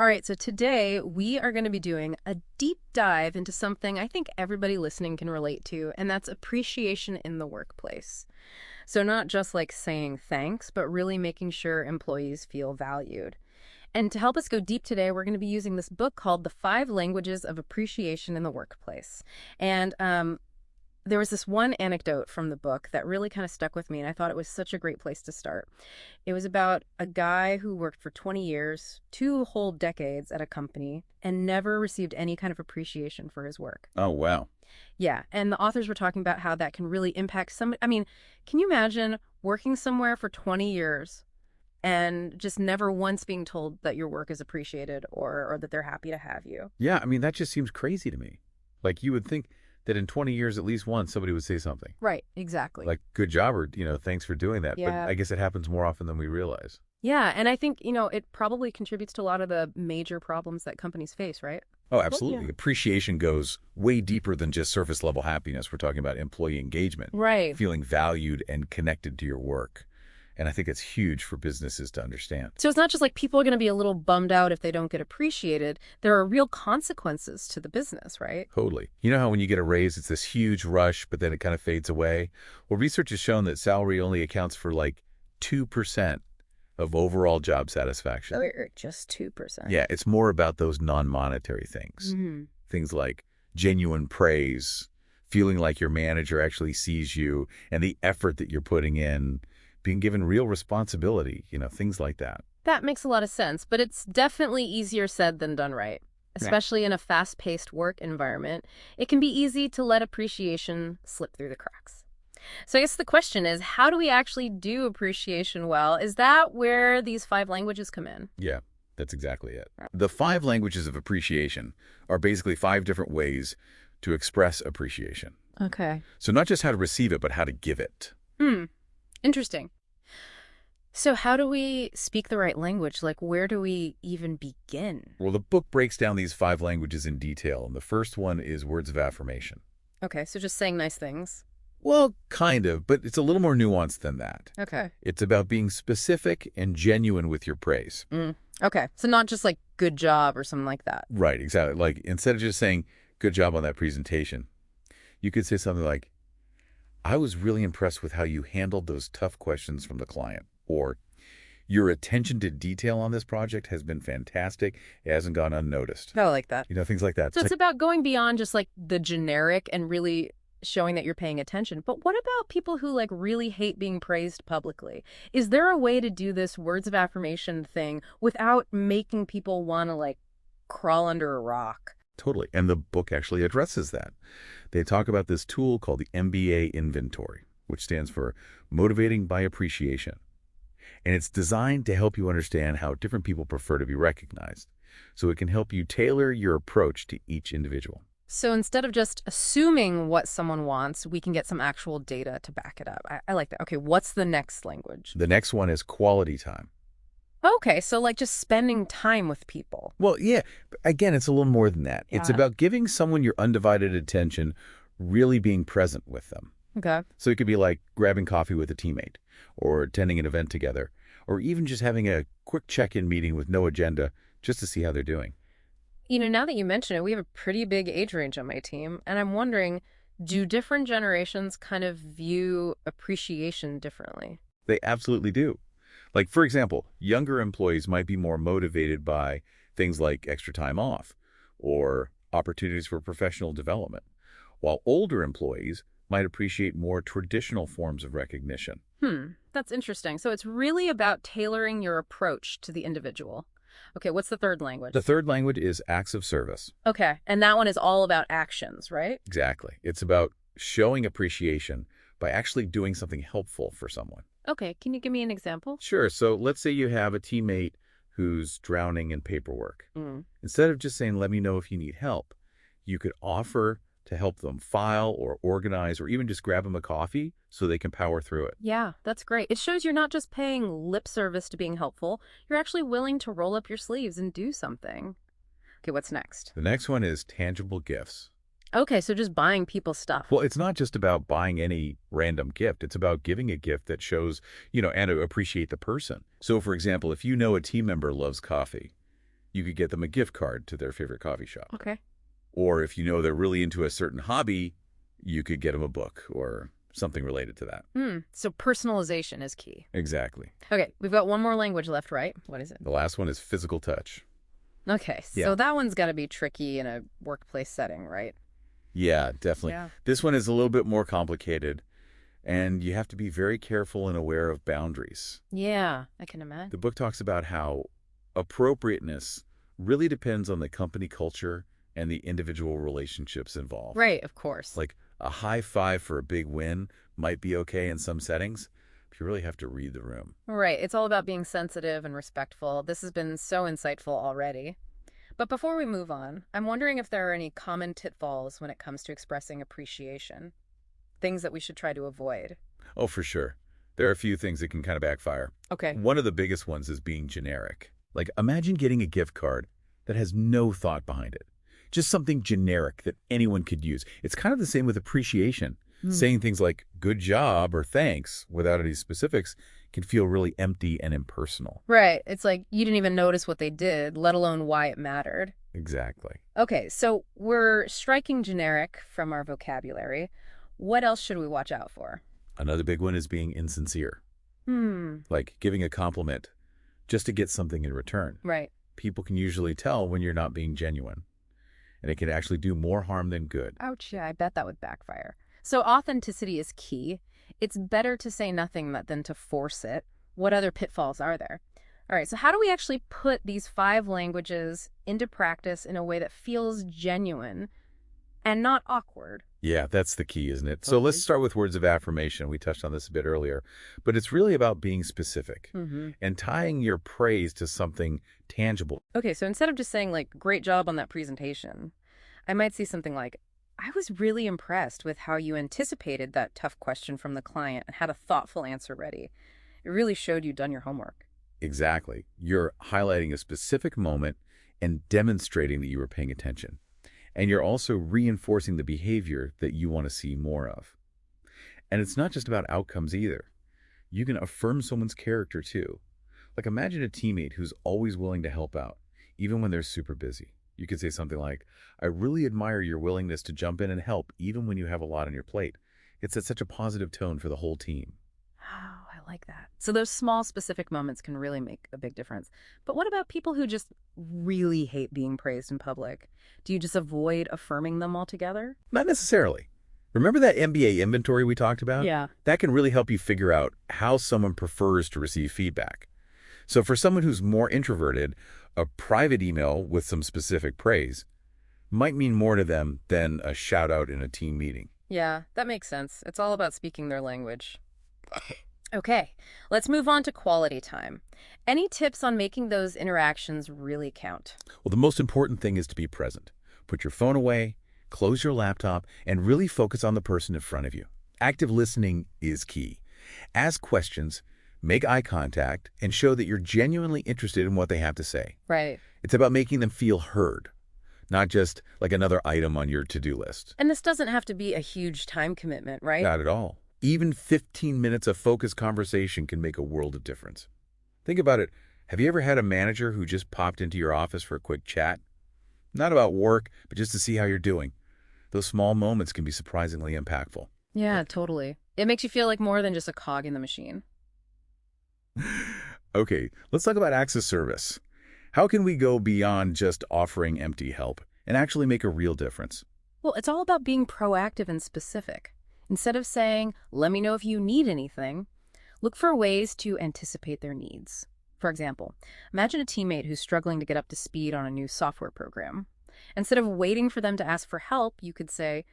All right, so today we are going to be doing a deep dive into something I think everybody listening can relate to, and that's appreciation in the workplace. So, not just like saying thanks, but really making sure employees feel valued. And to help us go deep today, we're going to be using this book called The Five Languages of Appreciation in the Workplace. And there was this one anecdote from the book that really kind of stuck with me, and I thought it was such a great place to start. It was about a guy who worked for 20 years, 2 whole decades at a company, and never received any kind of appreciation for his work. Oh, wow. Yeah, and the authors were talking about how that can really impact some. I mean, can you imagine working somewhere for 20 years and just never once being told that your work is appreciated or that they're happy to have you? Yeah, I mean, that just seems crazy to me. Like, you would think that in 20 years, at least once, somebody would say something. Right, exactly. Like, good job, or, thanks for doing that. Yeah. But I guess it happens more often than we realize. Yeah, and I think, it probably contributes to a lot of the major problems that companies face, right? Oh, absolutely. yeah. Appreciation goes way deeper than just surface level happiness. We're talking about employee engagement, Right. feeling valued and connected to your work. And I think it's huge for businesses to understand. So it's not just like people are going to be a little bummed out if they don't get appreciated. There are real consequences to the business, right? Totally. You know how when you get a raise, it's this huge rush, but then it kind of fades away? Well, research has shown that salary only accounts for like 2% of overall job satisfaction. Or just 2%. Yeah, it's more about those non-monetary things. Mm-hmm. Things like genuine praise, feeling like your manager actually sees you, and the effort that you're putting in, being given real responsibility, things like that. That makes a lot of sense, but it's definitely easier said than done right. Especially in a fast-paced work environment, it can be easy to let appreciation slip through the cracks. So I guess the question is, how do we actually do appreciation well? Is that where these 5 languages come in? Yeah, that's exactly it. The 5 languages of appreciation are basically 5 different ways to express appreciation. Okay. So not just how to receive it, but how to give it. Interesting. So how do we speak the right language? Like, where do we even begin? Well, the book breaks down these 5 languages in detail, and the first one is words of affirmation. Okay, so just saying nice things. Well, kind of, but it's a little more nuanced than that. Okay. It's about being specific and genuine with your praise. Okay, so not just like good job or something like that. Right, exactly. Like, instead of just saying, good job on that presentation, you could say something like, I was really impressed with how you handled those tough questions from the client. Or, your attention to detail on this project has been fantastic. It hasn't gone unnoticed. I like that. Things like that. So it's about going beyond just like the generic and really showing that you're paying attention. But what about people who like really hate being praised publicly? Is there a way to do this words of affirmation thing without making people want to like crawl under a rock? Totally. And the book actually addresses that. They talk about this tool called the MBA inventory, which stands for Motivating by Appreciation. And it's designed to help you understand how different people prefer to be recognized. So it can help you tailor your approach to each individual. So instead of just assuming what someone wants, we can get some actual data to back it up. I like that. Okay, what's the next language? The next one is quality time. Okay, so like just spending time with people. Well, yeah, again, it's a little more than that. It's Yeah. about giving someone your undivided attention, really being present with them. Okay. So it could be like grabbing coffee with a teammate, or attending an event together, or even just having a quick check-in meeting with no agenda just to see how they're doing. Now that you mention it, we have a pretty big age range on my team, and I'm wondering, do different generations kind of view appreciation differently? They absolutely do. Like, for example, younger employees might be more motivated by things like extra time off or opportunities for professional development, while older employees might appreciate more traditional forms of recognition. That's interesting. So it's really about tailoring your approach to the individual. Okay, what's the third language? The third language is acts of service. Okay, and that one is all about actions, right? Exactly. It's about showing appreciation by actually doing something helpful for someone. Okay, can you give me an example? Sure. So let's say you have a teammate who's drowning in paperwork. Instead of just saying, let me know if you need help, you could offer to help them file or organize or even just grab them a coffee so they can power through it. Yeah, that's great. It shows you're not just paying lip service to being helpful. You're actually willing to roll up your sleeves and do something. Okay, what's next? The next one is tangible gifts. Okay, so just buying people stuff. Well, it's not just about buying any random gift. It's about giving a gift that shows, and to appreciate the person. So, for example, if you know a team member loves coffee, you could get them a gift card to their favorite coffee shop. Okay. Or if you know they're really into a certain hobby, you could get them a book or something related to that. So personalization is key. Exactly. Okay, we've got one more language left, right? What is it? The last one is physical touch. Okay, so Yeah. that one's got to be tricky in a workplace setting, right? Yeah, definitely. Yeah. This one is a little bit more complicated, and you have to be very careful and aware of boundaries. Yeah, I can imagine. The book talks about how appropriateness really depends on the company culture and the individual relationships involved. Right, of course. Like a high five for a big win might be okay in some settings, but you really have to read the room. Right, it's all about being sensitive and respectful. This has been so insightful already. But before we move on, I'm wondering if there are any common pitfalls when it comes to expressing appreciation, things that we should try to avoid. Oh, for sure. There are a few things that can kind of backfire. Okay. One of the biggest ones is being generic. Like, imagine getting a gift card that has no thought behind it. Just something generic that anyone could use. It's kind of the same with appreciation. Saying things like, good job or thanks without any specifics can feel really empty and impersonal. Right, it's like you didn't even notice what they did, let alone why it mattered. Exactly. Okay, so we're striking generic from our vocabulary. What else should we watch out for? Another big one is being insincere. Like giving a compliment just to get something in return. Right. People can usually tell when you're not being genuine, and it can actually do more harm than good. Ouch, yeah, I bet that would backfire. So authenticity is key. It's better to say nothing than to force it. What other pitfalls are there? All right, so how do we actually put these 5 languages into practice in a way that feels genuine and not awkward? Yeah, that's the key, isn't it? So let's start with words of affirmation. We touched on this a bit earlier, but it's really about being specific and tying your praise to something tangible. Okay, so instead of just saying, like, great job on that presentation, I might say something like, I was really impressed with how you anticipated that tough question from the client and had a thoughtful answer ready. It really showed you'd done your homework. Exactly. You're highlighting a specific moment and demonstrating that you were paying attention. And you're also reinforcing the behavior that you want to see more of. And it's not just about outcomes either. You can affirm someone's character too. Like imagine a teammate who's always willing to help out, even when they're super busy. You could say something like, I really admire your willingness to jump in and help even when you have a lot on your plate. It sets such a positive tone for the whole team. Oh, I like that. So those small specific moments can really make a big difference. But what about people who just really hate being praised in public? Do you just avoid affirming them altogether? Not necessarily. Remember that MBA inventory we talked about? Yeah. That can really help you figure out how someone prefers to receive feedback. So for someone who's more introverted, a private email with some specific praise might mean more to them than a shout out in a team meeting. Yeah, that makes sense. It's all about speaking their language. Okay, let's move on to quality time. Any tips on making those interactions really count? Well, the most important thing is to be present. Put your phone away, close your laptop, and really focus on the person in front of you. Active listening is key. Ask questions, make eye contact, and show that you're genuinely interested in what they have to say. Right. It's about making them feel heard, not just like another item on your to-do list. And this doesn't have to be a huge time commitment, right? Not at all. Even 15 minutes of focused conversation can make a world of difference. Think about it. Have you ever had a manager who just popped into your office for a quick chat? Not about work, but just to see how you're doing. Those small moments can be surprisingly impactful. Yeah, totally. It makes you feel like more than just a cog in the machine. Okay, let's talk about acts of service. How can we go beyond just offering empty help and actually make a real difference? Well, it's all about being proactive and specific. Instead of saying, let me know if you need anything, look for ways to anticipate their needs. For example, imagine a teammate who's struggling to get up to speed on a new software program. Instead of waiting for them to ask for help, you could say,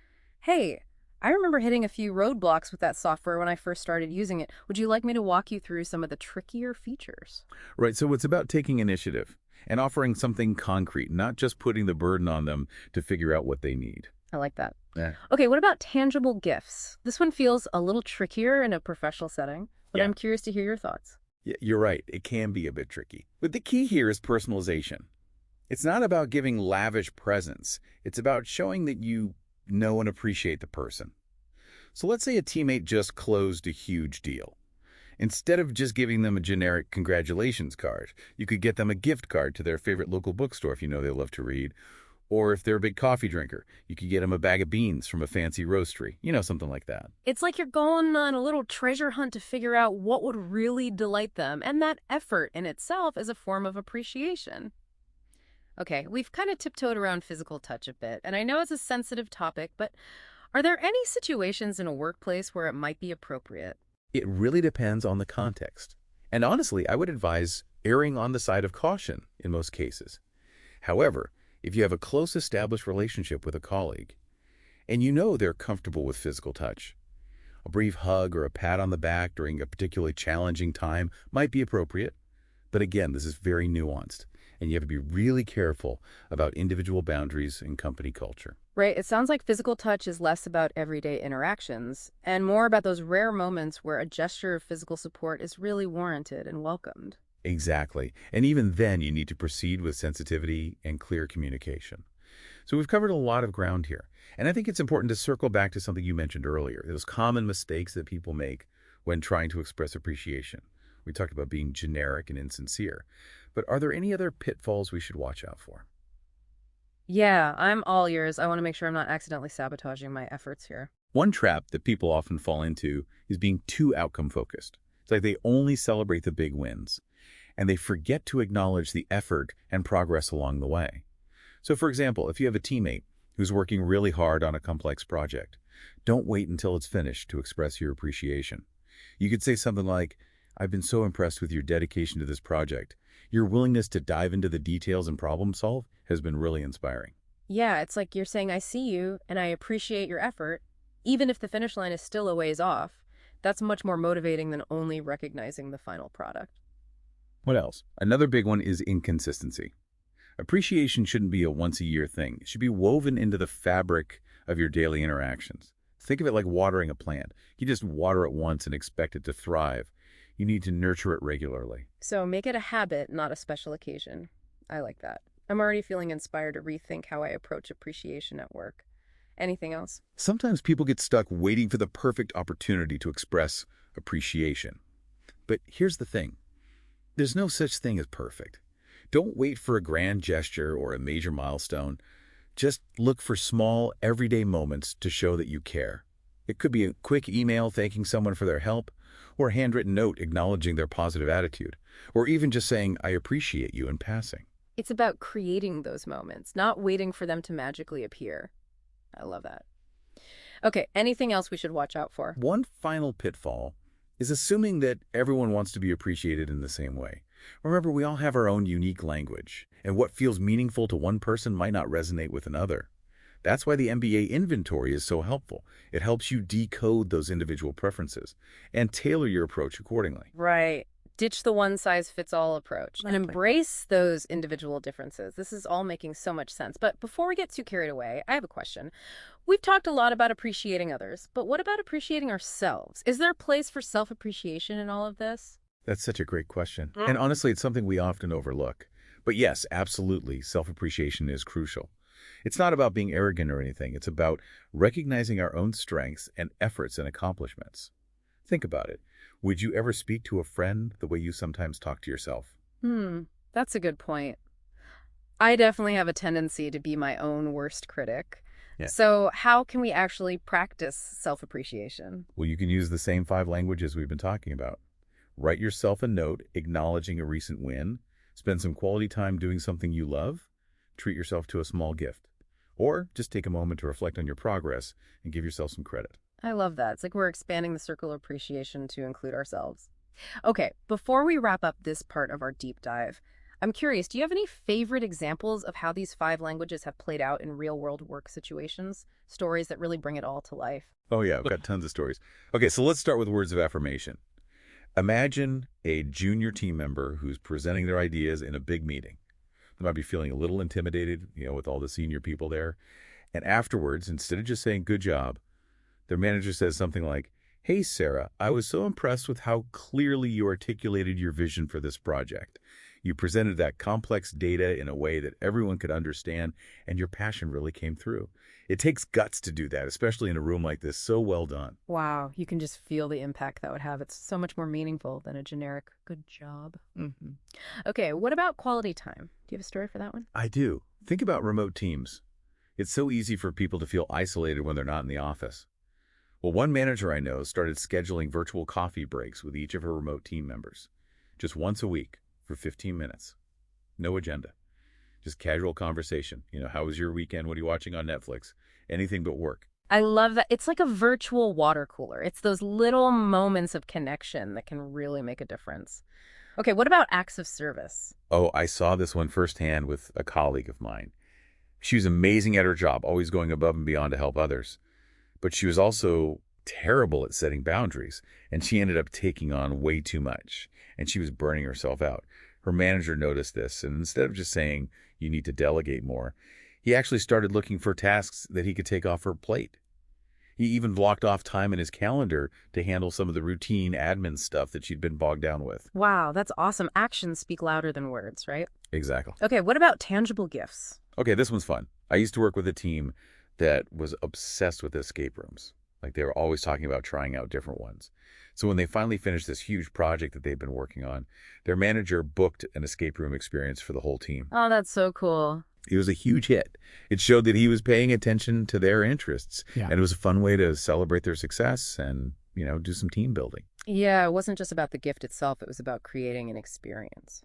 hey, I remember hitting a few roadblocks with that software when I first started using it. Would you like me to walk you through some of the trickier features? Right, so it's about taking initiative and offering something concrete, not just putting the burden on them to figure out what they need. I like that. Yeah. Okay, what about tangible gifts? This one feels a little trickier in a professional setting, but Yeah. I'm curious to hear your thoughts. Yeah, you're right. It can be a bit tricky. But the key here is personalization. It's not about giving lavish presents. It's about showing that you know and appreciate the person. So let's say a teammate just closed a huge deal. Instead of just giving them a generic congratulations card, you could get them a gift card to their favorite local bookstore if you know they love to read. Or if they're a big coffee drinker, you could get them a bag of beans from a fancy roastery. Something like that. It's like you're going on a little treasure hunt to figure out what would really delight them, and that effort in itself is a form of appreciation. Okay, we've kind of tiptoed around physical touch a bit, and I know it's a sensitive topic, but are there any situations in a workplace where it might be appropriate? It really depends on the context. And honestly, I would advise erring on the side of caution in most cases. However, if you have a close established relationship with a colleague, and you know they're comfortable with physical touch, a brief hug or a pat on the back during a particularly challenging time might be appropriate. But again, this is very nuanced, and you have to be really careful about individual boundaries and company culture. Right, it sounds like physical touch is less about everyday interactions and more about those rare moments where a gesture of physical support is really warranted and welcomed. Exactly. And even then, you need to proceed with sensitivity and clear communication. So we've covered a lot of ground here. And I think it's important to circle back to something you mentioned earlier, those common mistakes that people make when trying to express appreciation. We talked about being generic and insincere. But are there any other pitfalls we should watch out for? Yeah, I'm all ears. I want to make sure I'm not accidentally sabotaging my efforts here. One trap that people often fall into is being too outcome focused. It's like they only celebrate the big wins, and they forget to acknowledge the effort and progress along the way. So for example, if you have a teammate who's working really hard on a complex project, don't wait until it's finished to express your appreciation. You could say something like, "I've been so impressed with your dedication to this project. Your willingness to dive into the details and problem solve has been really inspiring." Yeah, it's like you're saying, I see you and I appreciate your effort, even if the finish line is still a ways off. That's much more motivating than only recognizing the final product. What else? Another big one is inconsistency. Appreciation shouldn't be a once-a-year thing. It should be woven into the fabric of your daily interactions. Think of it like watering a plant. You just water it once and expect it to thrive. You need to nurture it regularly. So make it a habit, not a special occasion. I like that. I'm already feeling inspired to rethink how I approach appreciation at work. Anything else? Sometimes people get stuck waiting for the perfect opportunity to express appreciation. But here's the thing. There's no such thing as perfect. Don't wait for a grand gesture or a major milestone. Just look for small, everyday moments to show that you care. It could be a quick email thanking someone for their help, or a handwritten note acknowledging their positive attitude, or even just saying, "I appreciate you" in passing. It's about creating those moments, not waiting for them to magically appear. I love that. Okay, anything else we should watch out for? One final pitfall is assuming that everyone wants to be appreciated in the same way. Remember, we all have our own unique language, and what feels meaningful to one person might not resonate with another. That's why the MBA inventory is so helpful. It helps you decode those individual preferences and tailor your approach accordingly. Right. Ditch the one-size-fits-all approach and Exactly. embrace those individual differences. This is all making so much sense. But before we get too carried away, I have a question. We've talked a lot about appreciating others, but what about appreciating ourselves? Is there a place for self-appreciation in all of this? That's such a great question. And honestly, it's something we often overlook. But yes, absolutely, self-appreciation is crucial. It's not about being arrogant or anything. It's about recognizing our own strengths and efforts and accomplishments. Think about it. Would you ever speak to a friend the way you sometimes talk to yourself? That's a good point. I definitely have a tendency to be my own worst critic. Yeah. So how can we actually practice self-appreciation? Well, you can use the same 5 languages we've been talking about. Write yourself a note acknowledging a recent win. Spend some quality time doing something you love. Treat yourself to a small gift. Or just take a moment to reflect on your progress and give yourself some credit. I love that. It's like we're expanding the circle of appreciation to include ourselves. Okay, before we wrap up this part of our deep dive, I'm curious, do you have any favorite examples of how these 5 languages have played out in real-world work situations? Stories that really bring it all to life. Oh yeah, I've got tons of stories. Okay, so let's start with words of affirmation. Imagine a junior team member who's presenting their ideas in a big meeting. They might be feeling a little intimidated, with all the senior people there. And afterwards, instead of just saying "good job," their manager says something like, "Hey, Sarah, I was so impressed with how clearly you articulated your vision for this project. You presented that complex data in a way that everyone could understand, and your passion really came through. It takes guts to do that, especially in a room like this. So well done. Wow, you can just feel the impact that would have. It's so much more meaningful than a generic good job. Okay, what about quality time? Do you have a story for that one? I do. Think about remote teams. It's so easy for people to feel isolated when they're not in the office. Well, one manager I know started scheduling virtual coffee breaks with each of her remote team members, just once a week for 15 minutes. No agenda, just casual conversation. How was your weekend? What are you watching on Netflix? Anything but work. I love that. It's like a virtual water cooler. It's those little moments of connection that can really make a difference. Okay, what about acts of service? Oh, I saw this one firsthand with a colleague of mine. She was amazing at her job, always going above and beyond to help others. But she was also terrible at setting boundaries, and she ended up taking on way too much, and she was burning herself out. Her manager noticed this, and instead of just saying, you need to delegate more, he actually started looking for tasks that he could take off her plate. He even blocked off time in his calendar to handle some of the routine admin stuff that she'd been bogged down with. Wow, that's awesome. Actions speak louder than words, right? Exactly. Okay, what about tangible gifts? Okay, this one's fun. I used to work with a team that was obsessed with escape rooms. Like they were always talking about trying out different ones. So when they finally finished this huge project that they'd been working on, their manager booked an escape room experience for the whole team. Oh, that's so cool. It was a huge hit. It showed that he was paying attention to their interests. Yeah. And it was a fun way to celebrate their success and, do some team building. Yeah, it wasn't just about the gift itself. It was about creating an experience.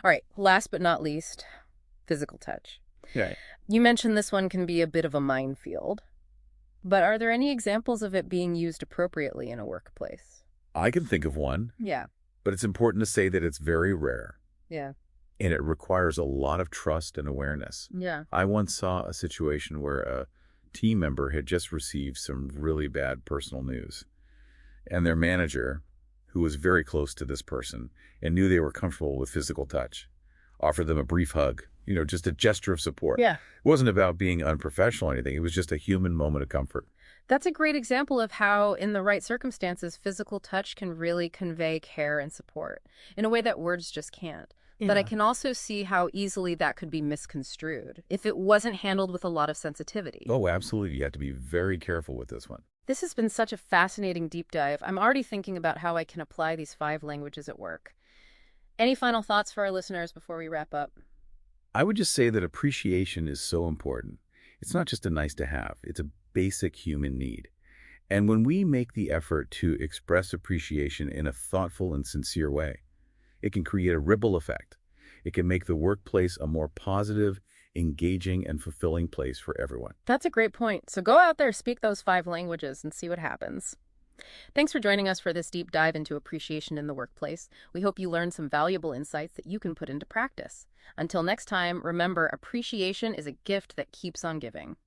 All right, last but not least, physical touch. Yeah. You mentioned this one can be a bit of a minefield, but are there any examples of it being used appropriately in a workplace? I can think of one, Yeah, but it's important to say that it's very rare. yeah, And it requires a lot of trust and awareness. yeah. I once saw a situation where a team member had just received some really bad personal news. And their manager, who was very close to this person and knew they were comfortable with physical touch, offered them a brief hug, just a gesture of support. Yeah. It wasn't about being unprofessional or anything. It was just a human moment of comfort. That's a great example of how, in the right circumstances, physical touch can really convey care and support in a way that words just can't. But I can also see how easily that could be misconstrued if it wasn't handled with a lot of sensitivity. Oh, absolutely. You have to be very careful with this one. This has been such a fascinating deep dive. I'm already thinking about how I can apply these 5 languages at work. Any final thoughts for our listeners before we wrap up? I would just say that appreciation is so important. It's not just a nice to have. It's a basic human need. And when we make the effort to express appreciation in a thoughtful and sincere way, it can create a ripple effect. It can make the workplace a more positive, engaging, and fulfilling place for everyone. That's a great point. So go out there, speak those 5 languages, and see what happens. Thanks for joining us for this deep dive into appreciation in the workplace. We hope you learned some valuable insights that you can put into practice. Until next time, remember, appreciation is a gift that keeps on giving.